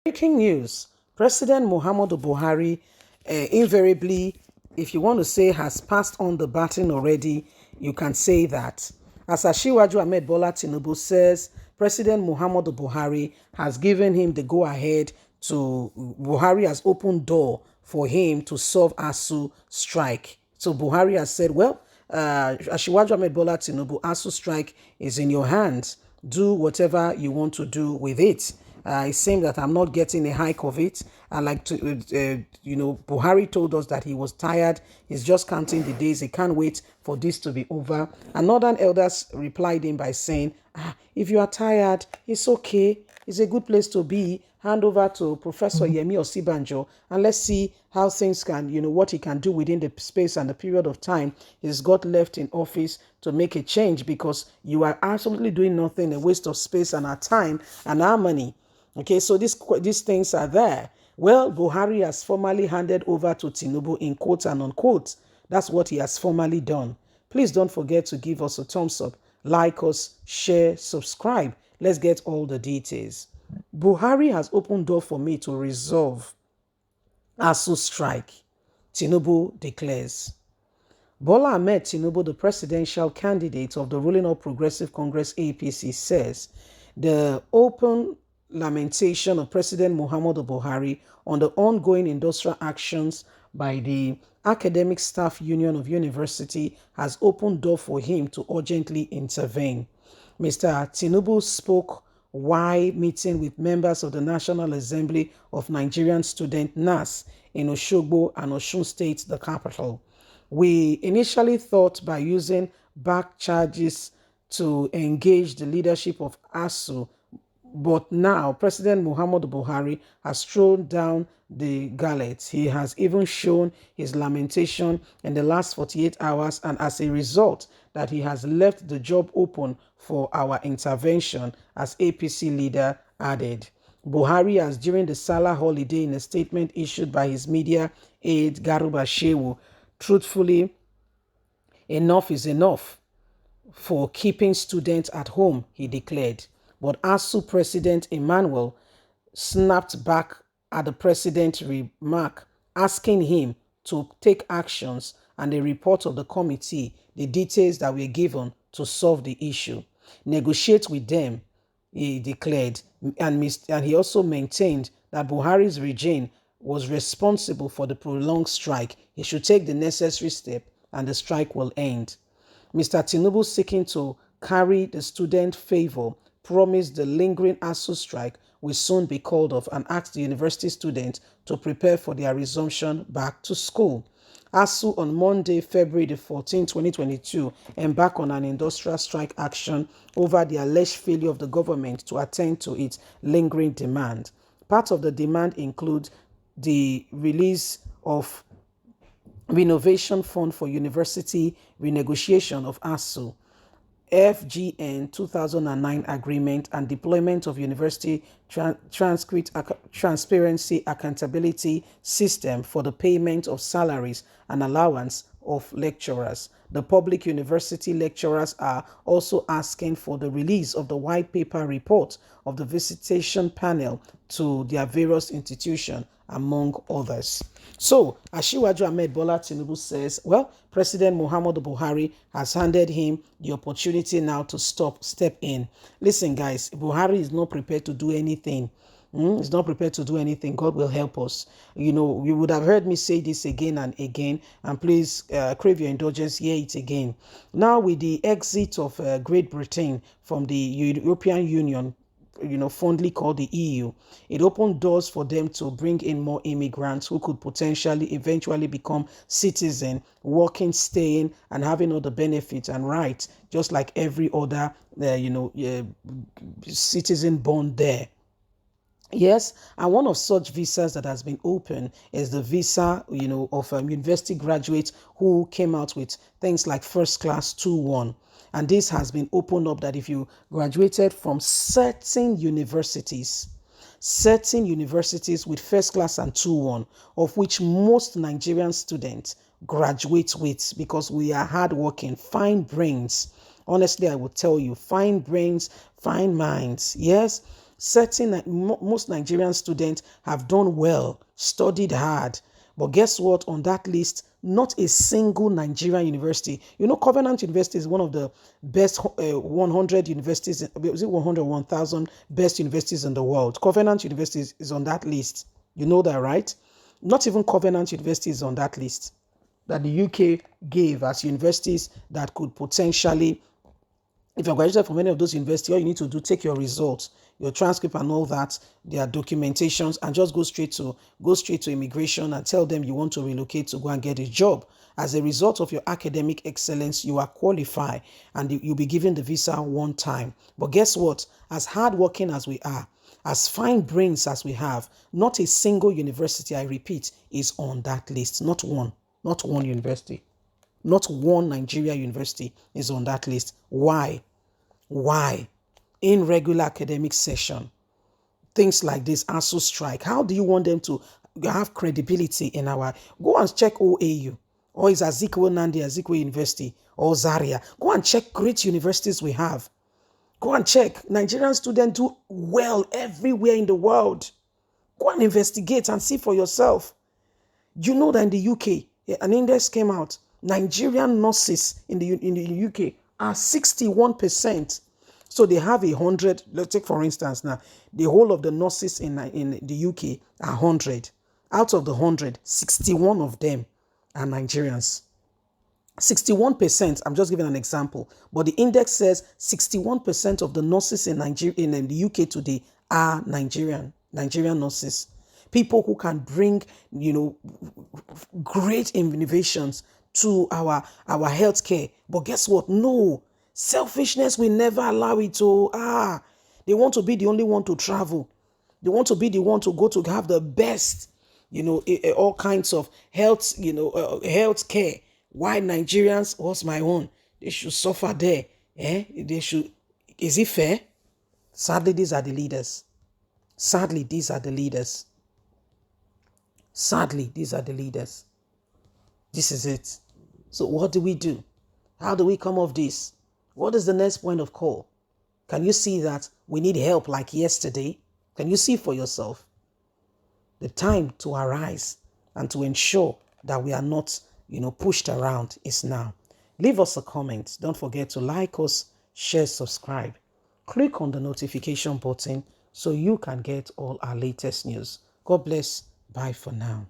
Breaking news. President Muhammadu Buhari invariably, if you want to say has passed on the baton already, you can say that. As Asiwaju Ahmed Bola Tinubu says, President Muhammadu Buhari has given him the go-ahead to, Buhari has opened door for him to solve ASU strike. So Buhari has said, well, Asiwaju Ahmed Bola Tinubu, ASU strike is in your hands. Do whatever you want to do with it. It seems that I'm not getting a hike of it. I like to, Buhari told us that he was tired. He's just counting the days. He can't wait for this to be over. And Northern elders replied him by saying, if you are tired, it's okay. It's a good place to be. Hand over to Professor Yemi Osibanjo and let's see how things can, what he can do within the space and the period of time he's got left in office to make a change, because you are absolutely doing nothing, a waste of space and our time and our money. Okay, so these things are there. Well, Buhari has formally handed over to Tinubu in quotes and unquote. That's what he has formally done. Please don't forget to give us a thumbs up, like us, share, subscribe. Let's get all the details. Buhari has opened door for me to resolve ASU strike, Tinubu declares. Bola Ahmed Tinubu, the presidential candidate of the ruling All Progressive Congress APC, says the open lamentation of President Muhammadu Buhari on the ongoing industrial actions by the Academic Staff Union of University has opened door for him to urgently intervene. Mr. Tinubu spoke while meeting with members of the National Assembly of Nigerian Student NAS in Osogbo and Osun State, the capital. We initially thought by using back charges to engage the leadership of ASU, but now President Muhammadu Buhari has thrown down the gauntlet. He has even shown his lamentation in the last 48 hours, and as a result, that he has left the job open for our intervention, as APC leader added. Buhari has, during the Salah holiday, in a statement issued by his media aide Garuba Shehu, truthfully, enough is enough for keeping students at home, he declared. But ASU President Emmanuel snapped back at the president's remark, asking him to take actions and a report of the committee, the details that were given to solve the issue. Negotiate with them, he declared, and he also maintained that Buhari's regime was responsible for the prolonged strike. He should take the necessary step and the strike will end. Mr. Tinubu, seeking to carry the student favor, promised the lingering ASU strike will soon be called off and asked the university students to prepare for their resumption back to school. ASU on Monday, February the 14th, 2022, embarked on an industrial strike action over the alleged failure of the government to attend to its lingering demand. Part of the demand includes the release of Renovation Fund for University Renegotiation of ASU, FGN 2009 agreement, and deployment of University Transparency Accountability System for the payment of salaries and allowance of lecturers. The public university lecturers are also asking for the release of the white paper report of the visitation panel to their various institutions, among others. So, Asiwaju Ahmed Bola Tinubu says, well, President Muhammadu Buhari has handed him the opportunity now to step in. Listen, guys, Buhari is not prepared to do anything. He's not prepared to do anything. God will help us. You would have heard me say this again and again, and please crave your indulgence, hear it again. Now, with the exit of Great Britain from the European Union, fondly called the EU, it opened doors for them to bring in more immigrants who could potentially eventually become citizens, working, staying, and having all the benefits and rights, just like every other, citizen born there. Yes, and one of such visas that has been open is the visa, of university graduates who came out with things like first class 2-1. And this has been opened up that if you graduated from certain universities with first class and 2-1, of which most Nigerian students graduate with, because we are hardworking, fine brains. Honestly, I will tell you, fine brains, fine minds. Yes. Most Nigerian students have done well, studied hard. But guess what? On that list, not a single Nigerian university. You know, Covenant University is one of the best 100 universities. Is it 100 1,000 best universities in the world? Covenant University is on that list. You know that, right? Not even Covenant University is on that list that the UK gave as universities that could potentially, if you're graduated from any of those universities, all you need to do, take your results, your transcript and all that, their documentations, and just go straight to immigration and tell them you want to relocate to go and get a job. As a result of your academic excellence, you are qualified and you'll be given the visa one time. But guess what? As hardworking as we are, as fine brains as we have, not a single university, I repeat, is on that list. Not one university. Not one Nigeria university is on that list. Why? In regular academic session, things like this, ASU strike, how do you want them to have credibility in our... Go and check OAU, or is Azikiwe Nandi Azikiwe University, or Zaria. Go and check great universities we have. Go and check. Nigerian students do well everywhere in the world. Go and investigate and see for yourself. You know that in the UK, an index came out. Nigerian nurses in the UK are 61%. So they have 100. Let's take, for instance, now, the whole of the nurses in the UK are 100. Out of the 100, 61 of them are Nigerians. 61%, I'm just giving an example, but the index says 61% of the nurses in the UK today are Nigerian nurses. People who can bring, great innovations to our healthcare. But guess what? No, selfishness will never allow it to. They want to be the only one to travel. They want to be the one to go to have the best, all kinds of health, health care. Why Nigerians, what's my own? They should suffer there. They should. Is it fair? Sadly, these are the leaders. Sadly, these are the leaders. This is it. So what do we do? How do we come off this? What is the next point of call? Can you see that we need help like yesterday? Can you see for yourself? The time to arise and to ensure that we are not, pushed around is now. Leave us a comment. Don't forget to like us, share, subscribe. Click on the notification button so you can get all our latest news. God bless. Bye for now.